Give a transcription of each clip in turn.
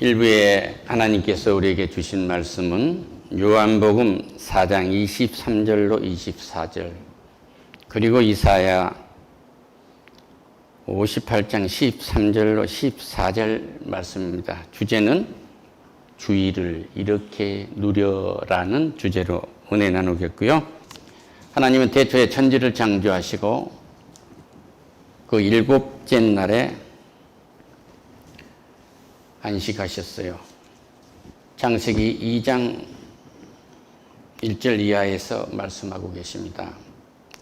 일부에 하나님께서 우리에게 주신 말씀은 요한복음 4장 23절로 24절 그리고 이사야 58장 13절로 14절 말씀입니다. 주제는 주의를 이렇게 누려라는 주제로 은혜 나누겠고요. 하나님은 태초에 천지를 창조하시고 그 일곱째 날에 안식하셨어요. 창세기 2장 1절 이하에서 말씀하고 계십니다.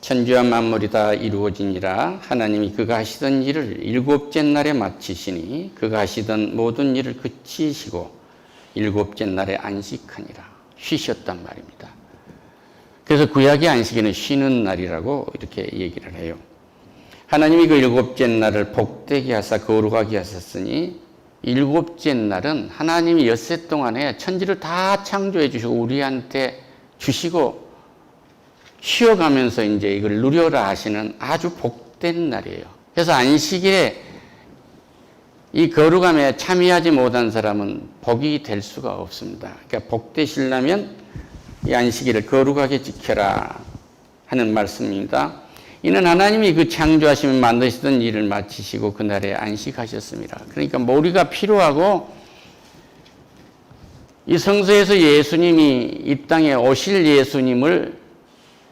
천지와 만물이 다 이루어지니라 하나님이 그가 하시던 일을 일곱째 날에 마치시니 그가 하시던 모든 일을 그치시고 일곱째 날에 안식하니라. 쉬셨단 말입니다. 그래서 구약의 안식일은 쉬는 날이라고 이렇게 얘기를 해요. 하나님이 그 일곱째 날을 복되게 하사 거룩하게 하셨으니 일곱째 날은 하나님이 엿새 동안에 천지를 다 창조해 주시고 우리한테 주시고 쉬어가면서 이제 이걸 누려라 하시는 아주 복된 날이에요. 그래서 안식일에 이 거룩함에 참여하지 못한 사람은 복이 될 수가 없습니다. 그러니까 복되시려면 이 안식일을 거룩하게 지켜라 하는 말씀입니다. 이는 하나님이 그 창조하시며 만드시던 일을 마치시고 그날에 안식하셨습니다. 그러니까 우리가 필요하고 이 성서에서 예수님이 이 땅에 오실 예수님을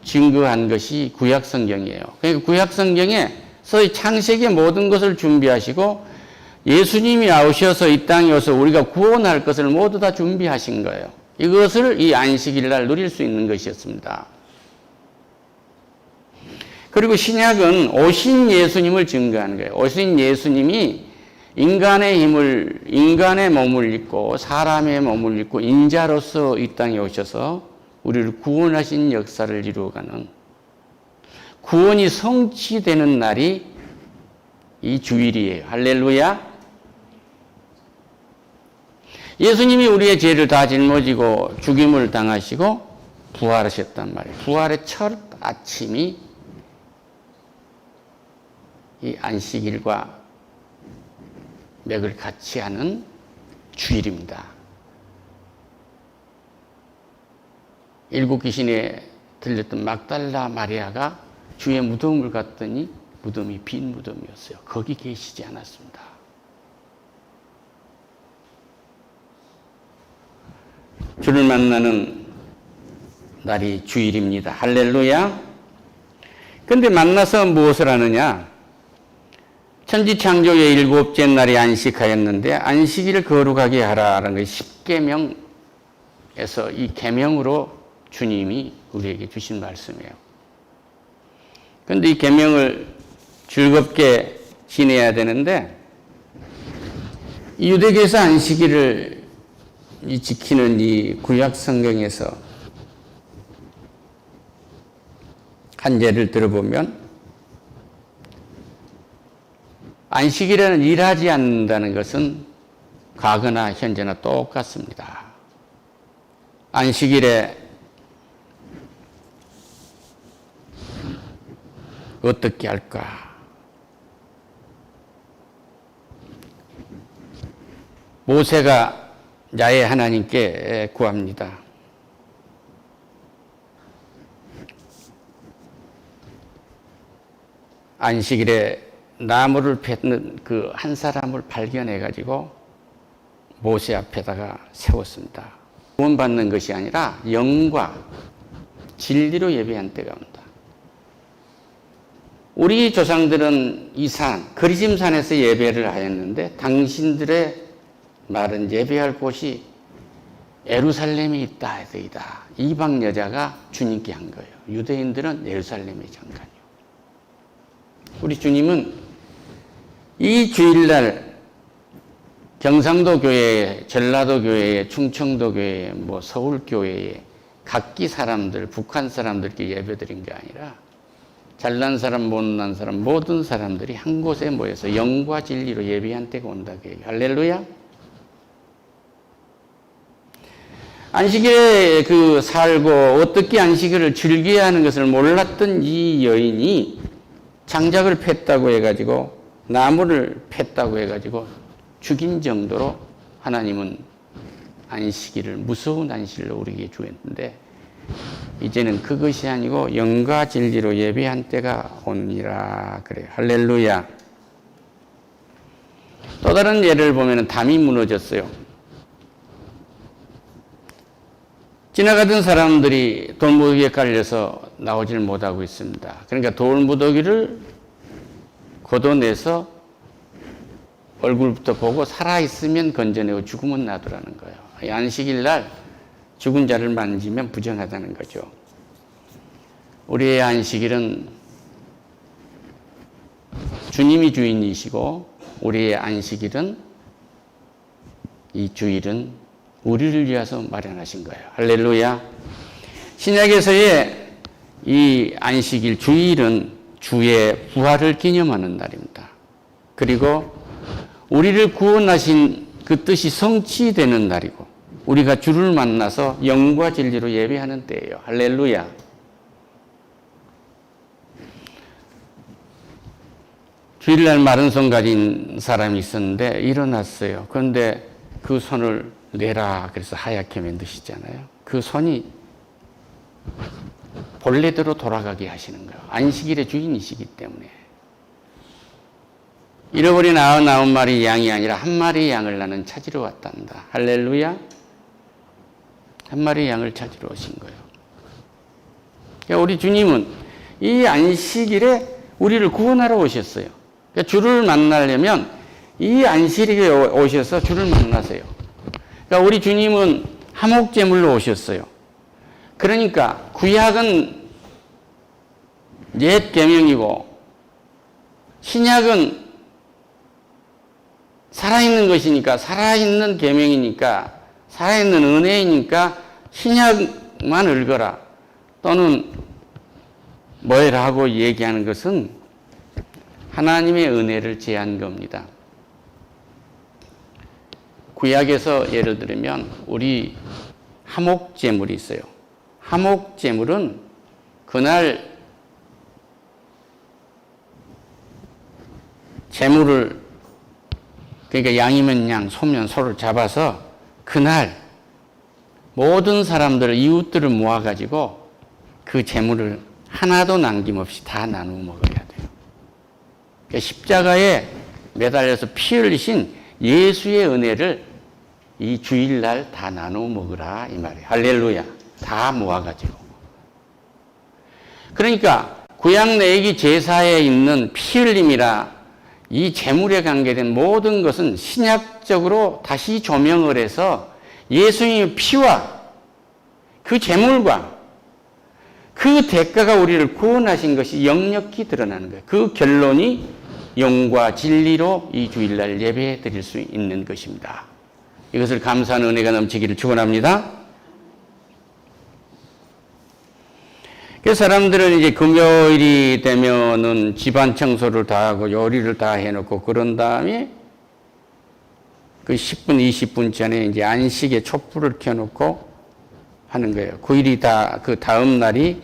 증거한 것이 구약성경이에요. 그러니까 구약성경에서 창세기의 모든 것을 준비하시고 예수님이 오셔서 이 땅에 와서 우리가 구원할 것을 모두 다 준비하신 거예요. 이것을 이 안식일 날 누릴 수 있는 것이었습니다. 그리고 신약은 오신 예수님을 증거하는 거예요. 오신 예수님이 인간의 몸을 입고 사람의 몸을 입고 인자로서 이 땅에 오셔서 우리를 구원하신 역사를 이루어가는 구원이 성취되는 날이 이 주일이에요. 할렐루야. 예수님이 우리의 죄를 다 짊어지고 죽임을 당하시고 부활하셨단 말이에요. 부활의 첫 아침이 이 안식일과 맥을 같이 하는 주일입니다. 일곱 귀신에 들렸던 막달라 마리아가 주의 무덤을 갔더니 무덤이 빈 무덤이었어요. 거기 계시지 않았습니다. 주를 만나는 날이 주일입니다. 할렐루야. 그런데 만나서 무엇을 하느냐? 천지 창조의 일곱째 날에 안식하였는데 안식일을 거룩하게 하라는 것이 십계명에서 이 계명으로 주님이 우리에게 주신 말씀이에요. 그런데 이 계명을 즐겁게 지내야 되는데 이 유대교에서 안식일을 지키는 이 구약 성경에서 한 예를 들어보면 안식일에는 일하지 않는다는 것은 과거나 현재나 똑같습니다. 안식일에 어떻게 할까? 모세가 야훼 하나님께 구합니다. 안식일에 나무를 뱉는 그 한 사람을 발견해 가지고 모세 앞에다가 세웠습니다. 구원받는 것이 아니라 영과 진리로 예배한 때가 온다. 우리 조상들은 이 산, 거리심산에서 예배를 하였는데 당신들의 말은 예배할 곳이 예루살렘이 있다 해서이다. 이방 여자가 주님께 한 거예요. 유대인들은 예루살렘에 잠깐요. 우리 주님은 이 주일날 경상도 교회에, 전라도 교회에, 충청도 교회에, 서울 교회에 각기 사람들, 북한 사람들께 예배드린 게 아니라 잘난 사람, 못난 사람, 모든 사람들이 한 곳에 모여서 영과 진리로 예배한 때가 온다고 해요. 할렐루야. 안식일에 살고 어떻게 안식일을 즐겨야 하는 것을 몰랐던 이 여인이 장작을 팼다고 해가지고 나무를 팼다고 해가지고 죽인 정도로 하나님은 안식일을 무서운 안식일로 우리에게 주었는데 이제는 그것이 아니고 영과 진리로 예배한 때가 오니라 그래요. 할렐루야. 또 다른 예를 보면 담이 무너졌어요. 지나가던 사람들이 돌무더기에 깔려서 나오질 못하고 있습니다. 그러니까 돌무더기를 걷어내서 얼굴부터 보고 살아있으면 건져내고 죽으면 놔두라는 거예요. 안식일 날 죽은 자를 만지면 부정하다는 거죠. 우리의 안식일은 주님이 주인이시고 우리의 안식일은 이 주일은 우리를 위해서 마련하신 거예요. 할렐루야. 신약에서의 이 안식일 주일은 주의 부활을 기념하는 날입니다. 그리고 우리를 구원하신 그 뜻이 성취되는 날이고 우리가 주를 만나서 영과 진리로 예배하는 때예요. 할렐루야. 주일날 마른 손 가진 사람이 있었는데 일어났어요. 그런데 그 손을 내라 그래서 하얗게 만드시잖아요. 그 손이 본래대로 돌아가게 하시는 거예요. 안식일의 주인이시기 때문에. 잃어버린 99마리 양이 아니라 한 마리 양을 나는 찾으러 왔단다. 할렐루야. 한 마리 양을 찾으러 오신 거예요. 그러니까 우리 주님은 이 안식일에 우리를 구원하러 오셨어요. 그러니까 주를 만나려면 이 안식일에 오셔서 주를 만나세요. 그러니까 우리 주님은 화목제물로 오셨어요. 그러니까 구약은 옛 계명이고 신약은 살아있는 것이니까 살아있는 계명이니까 살아있는 은혜이니까 신약만 읽어라 또는 뭐해라 하고 얘기하는 것은 하나님의 은혜를 제한 겁니다. 구약에서 예를 들면 우리 화목제물이 있어요. 화목제물은 그날 제물을 그러니까 양이면 양, 소면 소를 잡아서 그날 모든 사람들을 이웃들을 모아가지고 그 제물을 하나도 남김없이 다 나누어 먹어야 돼요. 그러니까 십자가에 매달려서 피 흘리신 예수의 은혜를 이 주일날 다 나누어 먹으라 이 말이에요. 할렐루야. 다 모아가지고. 그러니까 구약 내기 제사에 있는 피 흘림이라 이 제물에 관계된 모든 것은 신약적으로 다시 조명을 해서 예수님의 피와 그 제물과 그 대가가 우리를 구원하신 것이 역력히 드러나는 거예요. 그 결론이 영과 진리로 이 주일날 예배해 드릴 수 있는 것입니다. 이것을 감사하는 은혜가 넘치기를 축원합니다. 그래서 사람들은 이제 금요일이 되면은 집안 청소를 다 하고 요리를 다 해놓고 그런 다음에 그 10분, 20분 전에 이제 안식에 촛불을 켜놓고 하는 거예요. 9일이 다 그 다음 날이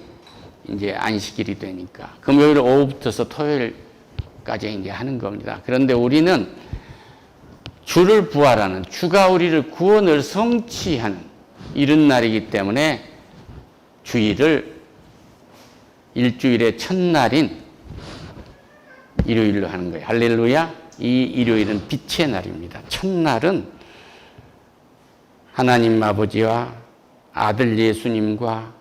이제 안식일이 되니까 금요일 오후부터서 토요일까지 이제 하는 겁니다. 그런데 우리는 주를 부활하는 주가 우리를 구원을 성취하는 이런 날이기 때문에 주일을 일주일의 첫날인 일요일로 하는 거예요. 할렐루야. 이 일요일은 빛의 날입니다. 첫날은 하나님 아버지와 아들 예수님과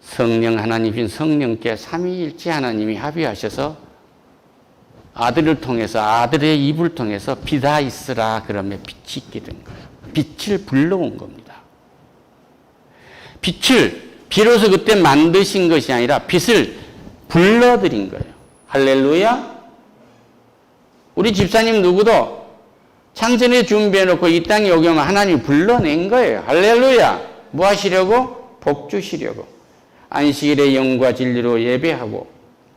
성령 하나님이신 성령께 삼위일체 하나님이 합의하셔서 아들을 통해서 아들의 입을 통해서 빛아 있으라 그러면 빛이 있게 된 거예요. 빛을 불러온 겁니다. 빛을 비로소 그때 만드신 것이 아니라 빛을 불러들인 거예요. 할렐루야. 우리 집사님 누구도 창전에 준비해놓고 이 땅에 오게 하면 하나님이 불러낸 거예요. 할렐루야. 뭐 하시려고? 복 주시려고. 안식일의 영과 진리로 예배하고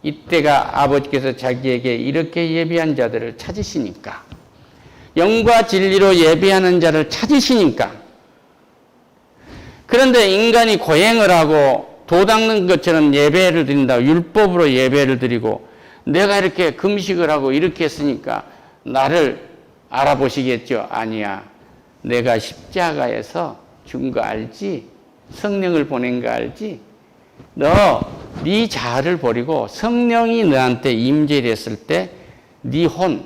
이때가 아버지께서 자기에게 이렇게 예배한 자들을 찾으시니까 영과 진리로 예배하는 자를 찾으시니까 그런데 인간이 고행을 하고 도 닦는 것처럼 예배를 드린다고 율법으로 예배를 드리고 내가 이렇게 금식을 하고 이렇게 했으니까 나를 알아보시겠죠? 아니야. 내가 십자가에서 죽은 거 알지? 성령을 보낸 거 알지? 너 네 자아를 버리고 성령이 너한테 임재했을 때 네 혼,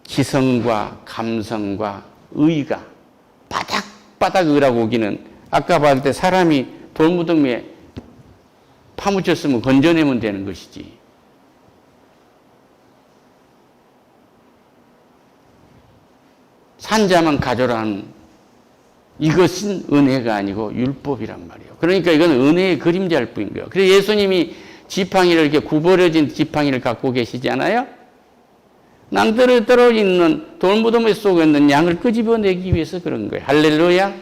지성과 감성과 의가 바닥바닥 을하고 오기는 아까 봤을 때 사람이 돌무더기에 파묻혔으면 건져내면 되는 것이지. 산자만 가져라는 이것은 은혜가 아니고 율법이란 말이에요. 그러니까 이건 은혜의 그림자일 뿐인 거예요. 그래서 예수님이 지팡이를 이렇게 구부러진 지팡이를 갖고 계시지 않아요? 낭떠러 떨어져 있는 돌무더미 속에 있는 양을 끄집어내기 위해서 그런 거예요. 할렐루야.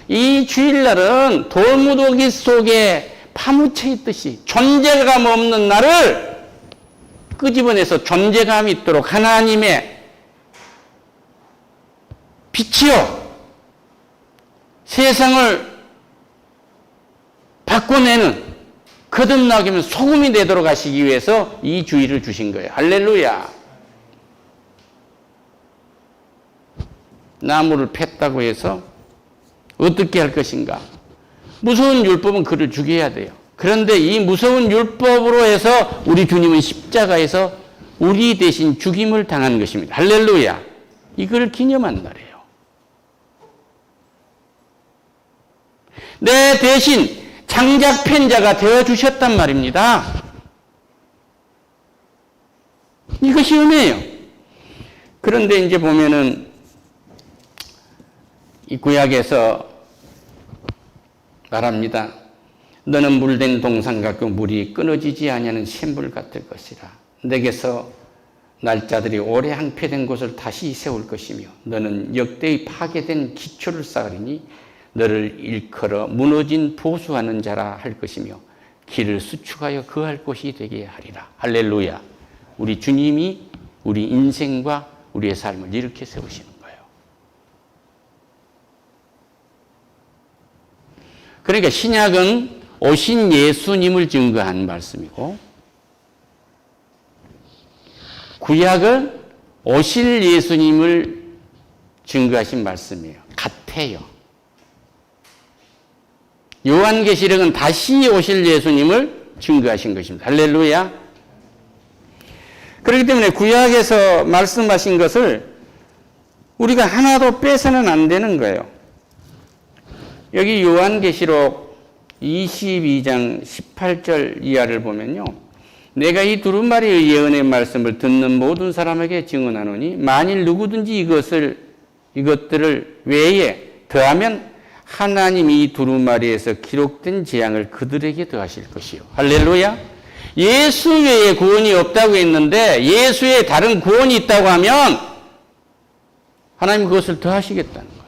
이 주일날은 돌무더기 속에 파묻혀 있듯이 존재감 없는 나를 끄집어내서 존재감이 있도록 하나님의 빛이요 세상을 바꿔내는 거듭나기면 소금이 되도록 하시기 위해서 이 주일을 주신 거예요. 할렐루야. 나무를 팼다고 해서 어떻게 할 것인가? 무서운 율법은 그를 죽여야 돼요. 그런데 이 무서운 율법으로 해서 우리 주님은 십자가에서 우리 대신 죽임을 당한 것입니다. 할렐루야. 이걸 기념한 날이에요. 내 대신 장작편자가 되어주셨단 말입니다. 이것이 은혜예요. 그런데 이제 보면은 이 구약에서 말합니다. 너는 물된 동상 같고 물이 끊어지지 아니하는 샘물 같을 것이라. 내게서 날짜들이 오래 항폐된 곳을 다시 세울 것이며 너는 역대의 파괴된 기초를 쌓으리니 너를 일컬어 무너진 보수하는 자라 할 것이며 길을 수축하여 거할 곳이 되게 하리라. 할렐루야. 우리 주님이 우리 인생과 우리의 삶을 이렇게 세우시는 거예요. 그러니까 신약은 오신 예수님을 증거한 말씀이고 구약은 오실 예수님을 증거하신 말씀이에요. 같아요. 요한계시록은 다시 오실 예수님을 증거하신 것입니다. 할렐루야. 그렇기 때문에 구약에서 말씀하신 것을 우리가 하나도 빼서는 안 되는 거예요. 여기 요한계시록 22장 18절 이하를 보면요. 내가 이 두루마리의 예언의 말씀을 듣는 모든 사람에게 증언하노니 만일 누구든지 이것들을 외에 더하면 하나님이 이 두루마리에서 기록된 재앙을 그들에게 더하실 것이요. 할렐루야. 예수 외에 구원이 없다고 했는데 예수에 다른 구원이 있다고 하면 하나님 그것을 더하시겠다는 거예요.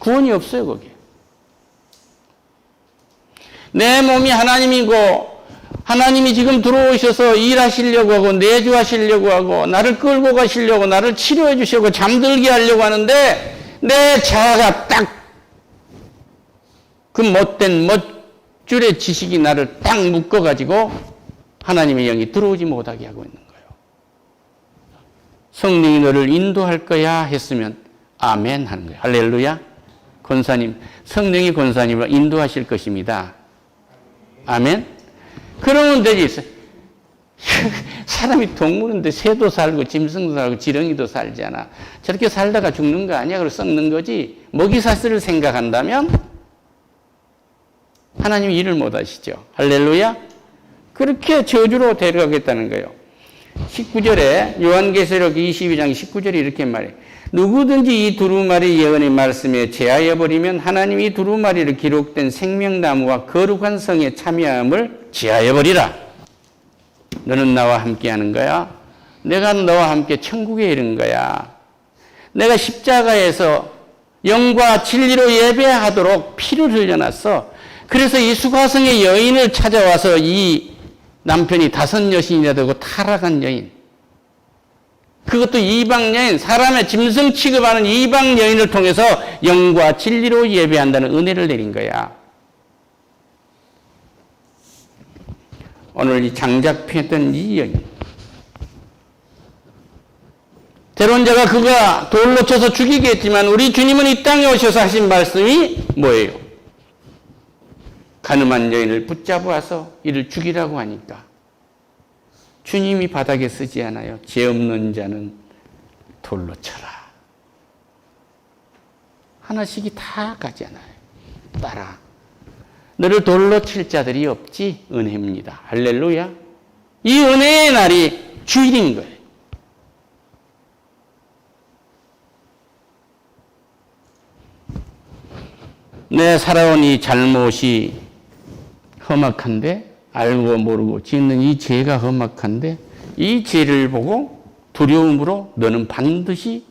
구원이 없어요 거기에. 내 몸이 하나님이고 하나님이 지금 들어오셔서 일하시려고 하고 내주하시려고 하고 나를 끌고 가시려고 나를 치료해 주시려고 잠들게 하려고 하는데 내 자아가 딱 그 못된 멋줄의 지식이 나를 딱 묶어가지고 하나님의 영이 들어오지 못하게 하고 있는 거예요. 성령이 너를 인도할 거야 했으면 아멘 하는 거예요. 할렐루야. 권사님, 성령이 권사님을 인도하실 것입니다. 아멘. 그러면 되지. 사람이 동물인데 새도 살고 짐승도 살고 지렁이도 살잖아. 저렇게 살다가 죽는 거 아니야? 그래서 썩는 거지. 먹이사슬을 생각한다면 하나님이 일을 못 하시죠. 할렐루야. 그렇게 저주로 데려가겠다는 거예요. 19절에 요한계시록 22장 19절에 이렇게 말해요. 누구든지 이 두루마리 예언의 말씀에 제하여 버리면 하나님이 두루마리를 기록된 생명나무와 거룩한 성에 참여함을 제하여 버리라. 너는 나와 함께 하는 거야. 내가 너와 함께 천국에 이른 거야. 내가 십자가에서 영과 진리로 예배하도록 피를 흘려놨어. 그래서 이 수가성의 여인을 찾아와서 이 남편이 5 여신이나 되고 타락한 여인. 그것도 이방 여인, 사람의 짐승 취급하는 이방 여인을 통해서 영과 진리로 예배한다는 은혜를 내린 거야. 오늘 이 장작 피했던 이 여인. 대론자가 그가 돌로 쳐서 죽이겠지만 우리 주님은 이 땅에 오셔서 하신 말씀이 뭐예요? 가늠한 여인을 붙잡아서 이를 죽이라고 하니까 주님이 바닥에 쓰지 않아요. 죄 없는 자는 돌로 쳐라. 하나씩이 다 가잖아요. 따라. 너를 돌로 칠 자들이 없지 은혜입니다. 할렐루야. 이 은혜의 날이 주일인 거예요. 내 살아온 이 잘못이 험악한데 알고 모르고 짓는 이 죄가 험악한데 이 죄를 보고 두려움으로 너는 반드시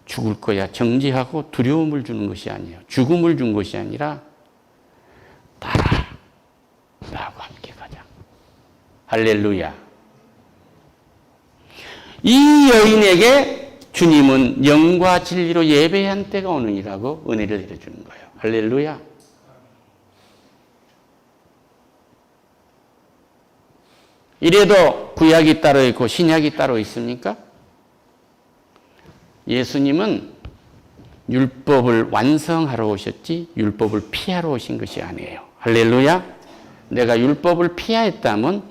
죽을 거야. 정죄하고 두려움을 주는 것이 아니에요. 죽음을 준 것이 아니라 따라 나하고 함께 가자. 할렐루야. 이 여인에게 주님은 영과 진리로 예배한 때가 오느니라고 은혜를 내려주는 거예요. 할렐루야. 이래도 구약이 따로 있고 신약이 따로 있습니까? 예수님은 율법을 완성하러 오셨지 율법을 피하러 오신 것이 아니에요. 할렐루야. 내가 율법을 피하였다면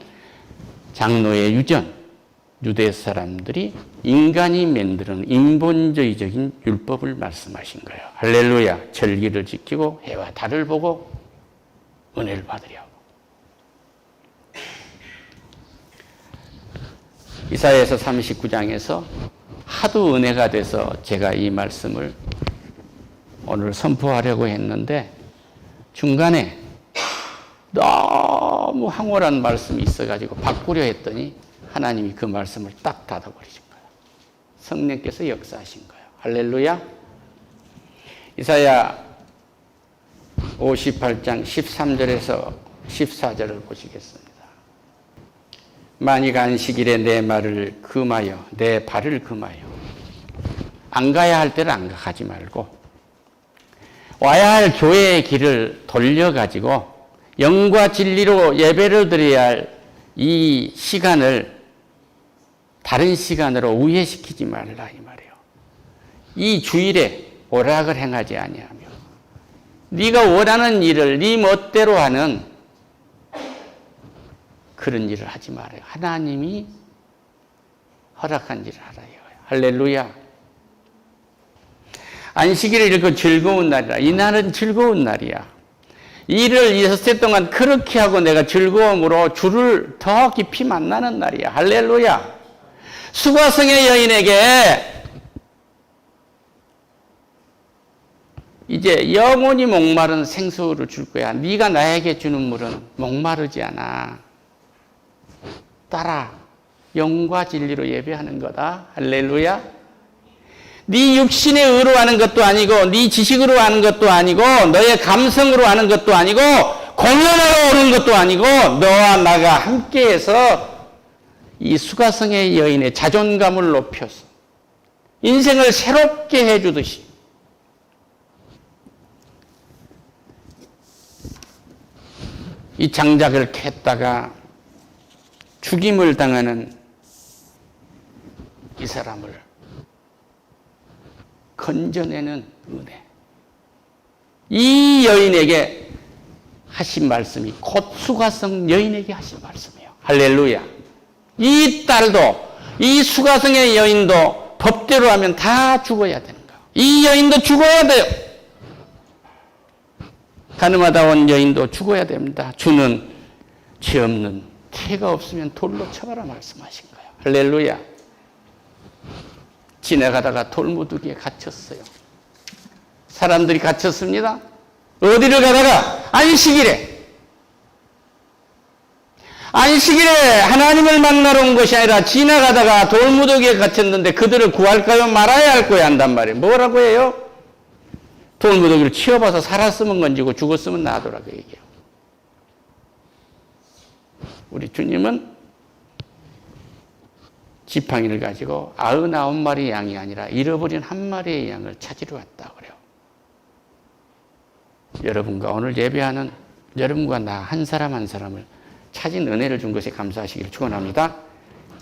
장로의 유전, 유대 사람들이 인간이 만드는 인본주의적인 율법을 말씀하신 거예요. 할렐루야. 절기를 지키고 해와 달을 보고 은혜를 받으려고. 이사야서 39장에서 하도 은혜가 돼서 제가 이 말씀을 오늘 선포하려고 했는데 중간에 너무 황홀한 말씀이 있어가지고 바꾸려 했더니 하나님이 그 말씀을 딱 닫아버리신 거예요. 성령께서 역사하신 거예요. 할렐루야. 이사야 58장 13절에서 14절을 보시겠습니다. 만일 안식일에 내 말을 금하여 내 발을 금하여 안 가야 할 때를 안 가지 말고 와야 할 교회의 길을 돌려가지고 영과 진리로 예배를 드려야 할 이 시간을 다른 시간으로 우회시키지 말라 이 말이에요. 이 주일에 오락을 행하지 아니하며 네가 원하는 일을 네 멋대로 하는 그런 일을 하지 말아요. 하나님이 허락한 일을 하라 이거예요. 할렐루야. 안식일을 이렇게 즐거운 날이라. 이 날은 즐거운 날이야. 일을 6세 동안 그렇게 하고 내가 즐거움으로 주를 더 깊이 만나는 날이야. 할렐루야. 수고성의 여인에게 이제 영원히 목마른 생수를 줄 거야. 네가 나에게 주는 물은 목마르지 않아. 따라 영과 진리로 예배하는 거다. 할렐루야. 네 육신의 의로 하는 것도 아니고 네 지식으로 하는 것도 아니고 너의 감성으로 하는 것도 아니고 공연하러 오는 것도 아니고 너와 나가 함께해서 이 수가성의 여인의 자존감을 높여서 인생을 새롭게 해주듯이 이 장작을 캤다가 죽임을 당하는 이 사람을 건져내는 은혜. 이 여인에게 하신 말씀이 곧 수가성 여인에게 하신 말씀이에요. 할렐루야. 이 딸도 이 수가성의 여인도 법대로 하면 다 죽어야 되는 거예요. 이 여인도 죽어야 돼요. 가늠하다 온 여인도 죽어야 됩니다. 주는 죄 없는 태가 없으면 돌로 쳐가라 말씀하신 거예요. 할렐루야. 지나가다가 돌무더기에 갇혔어요. 사람들이 갇혔습니다. 어디를 가다가 안식일에 하나님을 만나러 온 것이 아니라 지나가다가 돌무더기에 갇혔는데 그들을 구할까요? 말아야 할 거야 한단 말이에요. 뭐라고 해요? 돌무더기를 치워봐서 살았으면 건지고 죽었으면 놔두라고 얘기해요. 우리 주님은 지팡이를 가지고 99마리의 양이 아니라 잃어버린 한 마리의 양을 찾으러 왔다 그래요. 여러분과 오늘 예배하는 여러분과 나 한 사람 한 사람을 찾은 은혜를 준 것에 감사하시기를 축원합니다.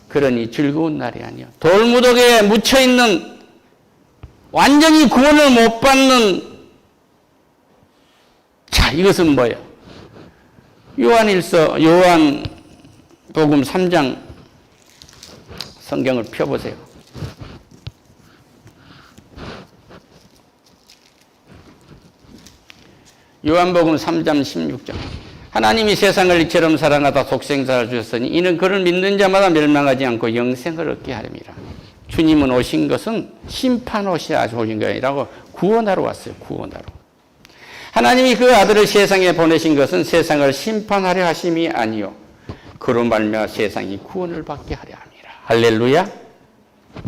그러니 즐거운 날이 아니요. 돌무더기에 묻혀있는 완전히 구원을 못 받는 자, 이것은 뭐예요? 요한복음 3장 성경을 펴보세요. 요한복음 3장 16절. 하나님이 세상을 이처럼 사랑하다 독생자를 주셨으니 이는 그를 믿는 자마다 멸망하지 않고 영생을 얻게 하렵니다. 주님은 오신 것은 심판하시라 오신 게 아니라고 구원하러 왔어요. 구원하러. 하나님이 그 아들을 세상에 보내신 것은 세상을 심판하려 하심이 아니요 그로 말미암아 세상이 구원을 받게 하려 함이라. 할렐루야.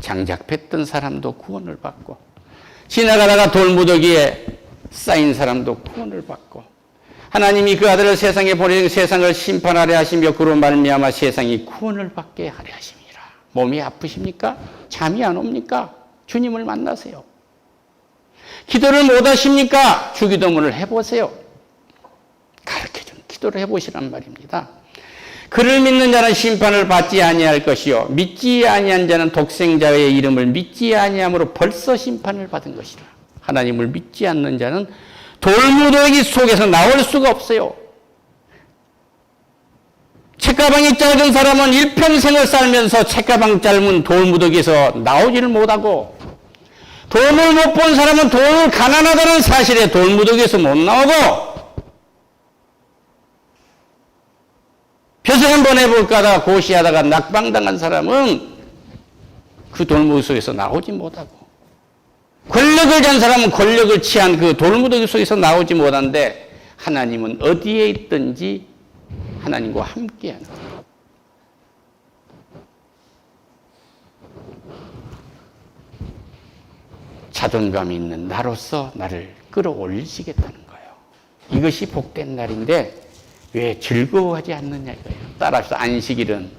장작 팼던 사람도 구원을 받고 지나가다가 돌무더기에 쌓인 사람도 구원을 받고 하나님이 그 아들을 세상에 보내신 세상을 심판하려 하시며 그로 말미암아 세상이 구원을 받게 하려 하심이라. 몸이 아프십니까? 잠이 안 옵니까? 주님을 만나세요. 기도를 못 하십니까? 주기도문을 해보세요. 가르쳐준 기도를 해보시란 말입니다. 그를 믿는 자는 심판을 받지 아니할 것이요 믿지 아니한 자는 독생자의 이름을 믿지 아니함으로 벌써 심판을 받은 것이라. 하나님을 믿지 않는 자는 돌무더기 속에서 나올 수가 없어요. 책가방이 짧은 사람은 일평생을 살면서 책가방 짧은 돌무더기에서 나오지를 못하고 돈을 못 본 사람은 돈을 가난하다는 사실에 돌무더기에서 못 나오고 벼슬 한번 해볼까 하다가 고시하다가 낙방당한 사람은 그 돌무더기 속에서 나오지 못하고 권력을 잔 사람은 권력을 취한 그 돌무더기 속에서 나오지 못하는데 하나님은 어디에 있든지 하나님과 함께하는 거예요. 자존감이 있는 나로서 나를 끌어올리시겠다는 거예요. 이것이 복된 날인데 왜 즐거워하지 않느냐 이거예요. 따라서 안식일은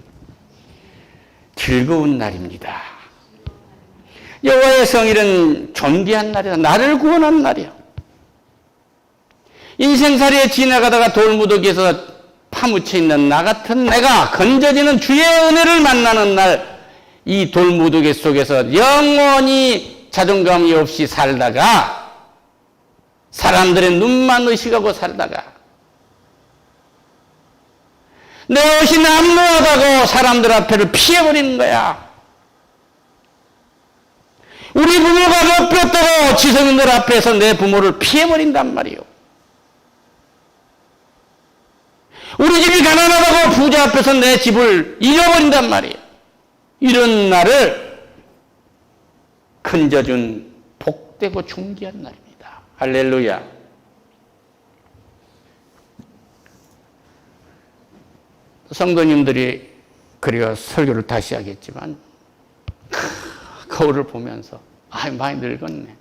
즐거운 날입니다. 여호와의 성일은 존귀한 날이다. 나를 구원한 날이야. 인생살이에 지나가다가 돌무더기에서 파묻혀 있는 나 같은 내가 건져지는 주의 은혜를 만나는 날, 이 돌무더기 속에서 영원히 자존감이 없이 살다가 사람들의 눈만 의식하고 살다가 내 옷이 남루하다고 사람들 앞에를 피해버리는 거야. 우리 부모가 못 뺐다고 지성인들 앞에서 내 부모를 피해버린단 말이요. 우리 집이 가난하다고 부자 앞에서 내 집을 잃어버린단 말이에요. 이런 날을 건져준 복되고 존귀한 날입니다. 할렐루야. 성도님들이 그리고 설교를 다시 하겠지만 거울을 보면서 많이 늙었네.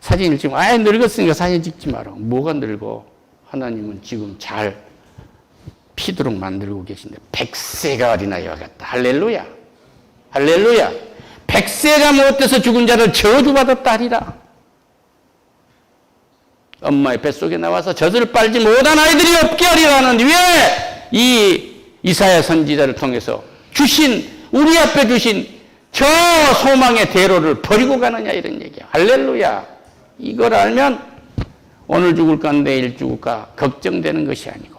사진을 찍으면 늙었으니까 사진 찍지 마라. 뭐가 늙어? 하나님은 지금 잘 피도록 만들고 계신데 100세가 어린아이와 같다. 할렐루야. 할렐루야. 100세가 못돼서 죽은 자를 저주받았다 하리라. 엄마의 뱃속에 나와서 젖을 빨지 못한 아이들이 없게 하리라는 왜 이사야 선지자를 통해서 우리 앞에 주신 저 소망의 대로를 버리고 가느냐 이런 얘기야. 할렐루야. 이걸 알면 오늘 죽을까 내일 죽을까 걱정되는 것이 아니고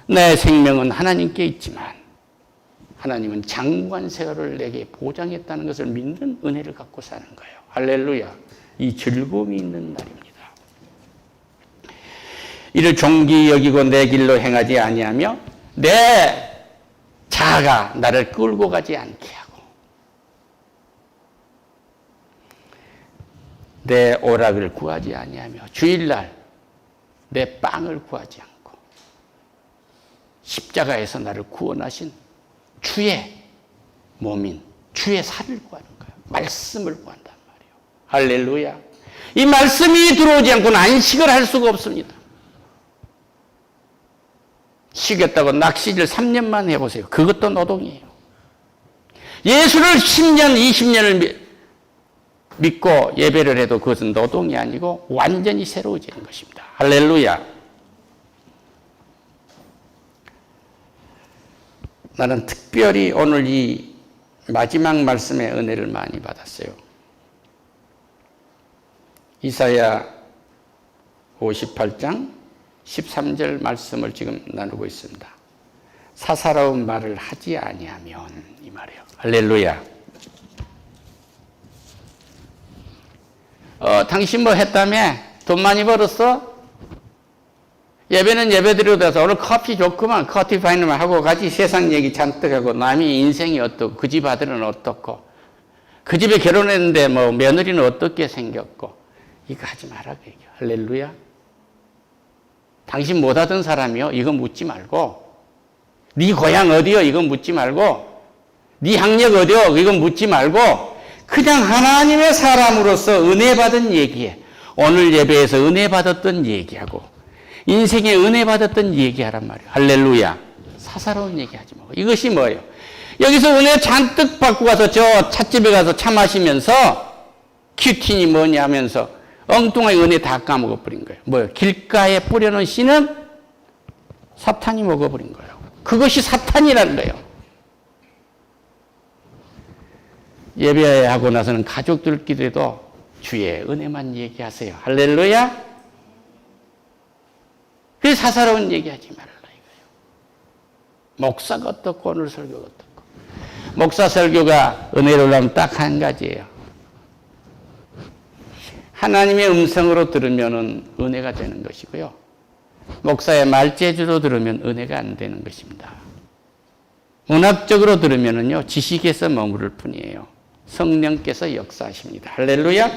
내 생명은 하나님께 있지만 하나님은 장구한 세월을 내게 보장했다는 것을 믿는 은혜를 갖고 사는 거예요. 할렐루야. 이 즐거움이 있는 날입니다. 이를 존귀히 여기고 내 길로 행하지 아니하며 내 자아가 나를 끌고 가지 않게 하고 내 오락을 구하지 아니하며 주일날 내 빵을 구하지 않고 십자가에서 나를 구원하신 주의 몸인 주의 살을 구하는 거예요. 말씀을 구한단 말이에요. 할렐루야. 이 말씀이 들어오지 않고는 안식을 할 수가 없습니다. 쉬겠다고 낚시질 3년만 해보세요. 그것도 노동이에요. 예수를 10년, 20년을 믿고 예배를 해도 그것은 노동이 아니고 완전히 새로워지는 것입니다. 할렐루야. 나는 특별히 오늘 이 마지막 말씀에 은혜를 많이 받았어요. 이사야 58장 13절 말씀을 지금 나누고 있습니다. 사사로운 말을 하지 아니하면, 이 말이에요. 할렐루야. 당신 뭐 했다며? 돈 많이 벌었어? 예배는 예배대로 돼서 오늘 커피 좋구만, 커피 파이너만 하고 가지. 세상 얘기 잔뜩 하고 남이 인생이 어떻고 그 집 아들은 어떻고 그 집에 결혼했는데 뭐 며느리는 어떻게 생겼고, 이거 하지 마라 그 얘기야. 할렐루야. 당신 못 하던 사람이요, 이거 묻지 말고, 네 고향 어디요, 이거 묻지 말고, 네 학력 어디요, 이거 묻지 말고, 그냥 하나님의 사람으로서 은혜 받은 얘기해. 오늘 예배에서 은혜 받았던 얘기하고 인생에 은혜 받았던 얘기하란 말이에요. 할렐루야. 사사로운 얘기하지 말고. 이것이 뭐예요? 여기서 은혜 잔뜩 받고 가서 저 찻집에 가서 차 마시면서 큐틴이 뭐냐 하면서 엉뚱하게 은혜 다 까먹어버린 거예요. 뭐예요? 길가에 뿌려놓은 씨는 사탄이 먹어버린 거예요. 그것이 사탄이라는 거예요. 예배하고 나서는 가족들끼리도 주의 은혜만 얘기하세요. 할렐루야. 그래서 사사로운 얘기하지 말라 이거예요. 목사가 어떻고 오늘 설교가 어떻고. 목사 설교가 은혜로 하면 딱 한 가지예요. 하나님의 음성으로 들으면 은혜가 되는 것이고요. 목사의 말재주로 들으면 은혜가 안 되는 것입니다. 문학적으로 들으면요, 지식에서 머무를 뿐이에요. 성령께서 역사하십니다. 할렐루야.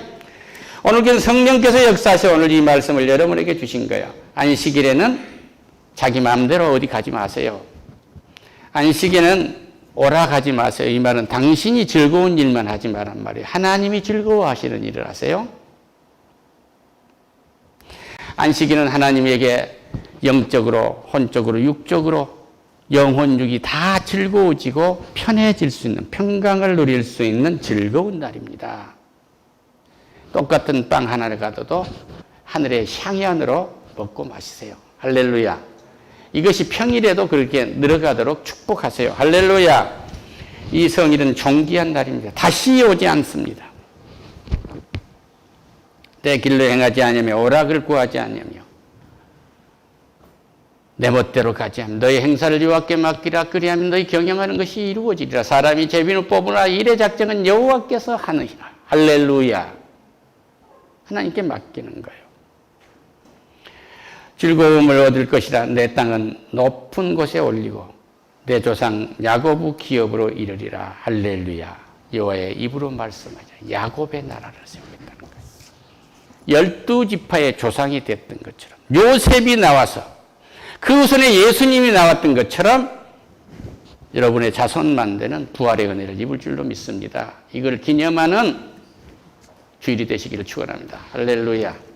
오늘 성령께서 역사하셔 오늘 이 말씀을 여러분에게 주신 거예요. 안식일에는 자기 마음대로 어디 가지 마세요. 안식일에는 오라 가지 마세요. 이 말은 당신이 즐거운 일만 하지 말란 말이에요. 하나님이 즐거워하시는 일을 하세요. 안식일은 하나님에게 영적으로, 혼적으로, 육적으로 영혼, 육이 다 즐거워지고 편해질 수 있는, 평강을 누릴 수 있는 즐거운 날입니다. 똑같은 빵 하나를 가져도 하늘의 향연으로 먹고 마시세요. 할렐루야. 이것이 평일에도 그렇게 늘어가도록 축복하세요. 할렐루야. 이 성일은 존귀한 날입니다. 다시 오지 않습니다. 내 길로 행하지 않으며 오락을 구하지 않으며 내 멋대로 가지 않으면 너희 행사를 여호와께 맡기라. 그리하면 너희 경영하는 것이 이루어지리라. 사람이 제비는 뽑으나 일의 작정은 여호와께서 하느니라. 할렐루야. 하나님께 맡기는 거예요. 즐거움을 얻을 것이라. 내 땅은 높은 곳에 올리고 내 조상 야곱의 기업으로 이르리라. 할렐루야. 여호와의 입으로 말씀하자. 야곱의 나라를 세우겠다는 거예요. 12지파의 조상이 됐던 것처럼 요셉이 나와서 그 후손에 예수님이 나왔던 것처럼 여러분의 자손만 되는 부활의 은혜를 입을 줄로 믿습니다. 이걸 기념하는 주일이 되시기를 축원합니다. 할렐루야.